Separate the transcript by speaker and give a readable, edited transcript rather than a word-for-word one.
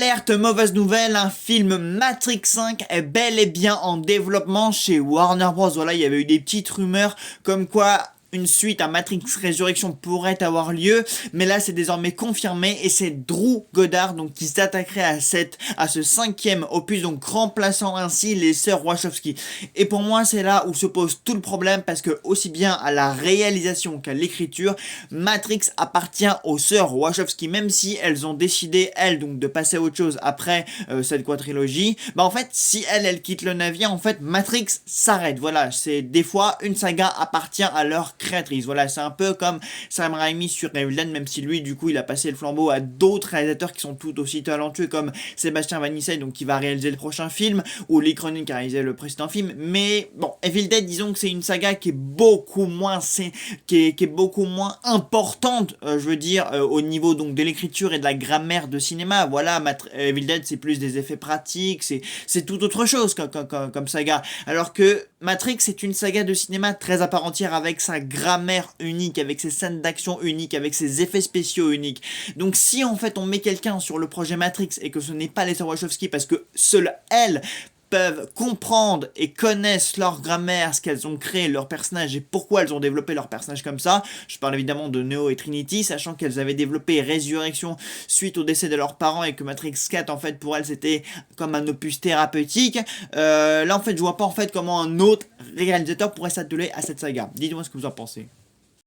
Speaker 1: Alerte, mauvaise nouvelle, un film Matrix 5 est bel et bien en développement chez Warner Bros. Voilà, il y avait eu des petites rumeurs comme quoi une suite à Matrix Résurrection pourrait avoir lieu, mais là c'est désormais confirmé et c'est Drew Goddard donc qui s'attaquerait à ce cinquième opus, donc remplaçant ainsi les sœurs Wachowski. Et pour moi c'est là où se pose tout le problème, parce que aussi bien à la réalisation qu'à l'écriture, Matrix appartient aux sœurs Wachowski, même si elles ont décidé elles donc de passer à autre chose après cette quadrilogie. Bah en fait si elles quittent le navire, en fait Matrix s'arrête. Voilà, c'est des fois une saga appartient à leur créatrice. Voilà, c'est un peu comme Sam Raimi sur Evil Dead, même si lui du coup il a passé le flambeau à d'autres réalisateurs qui sont tout aussi talentueux, comme Sébastien Vanissel donc qui va réaliser le prochain film, ou Lee Cronin qui a réalisé le précédent film. Mais bon, Evil Dead, disons que c'est une saga qui est beaucoup moins qui est beaucoup moins importante, je veux dire au niveau donc de l'écriture et de la grammaire de cinéma. Voilà, Evil Dead c'est plus des effets pratiques, c'est tout autre chose comme saga, alors que Matrix c'est une saga de cinéma très à part entière, avec sa grammaire unique, avec ses scènes d'action uniques, avec ses effets spéciaux uniques. Donc si en fait on met quelqu'un sur le projet Matrix et que ce n'est pas les sœurs Wachowski, parce que seules elles peuvent comprendre et connaissent leur grammaire, ce qu'elles ont créé, leur personnage et pourquoi elles ont développé leur personnage comme ça. Je parle évidemment de Neo et Trinity, sachant qu'elles avaient développé Résurrection suite au décès de leurs parents et que Matrix 4 en fait pour elles c'était comme un opus thérapeutique. Là en fait je vois pas en fait comment un autre réalisateur pourrait s'atteler à cette saga. Dites-moi ce que vous en pensez.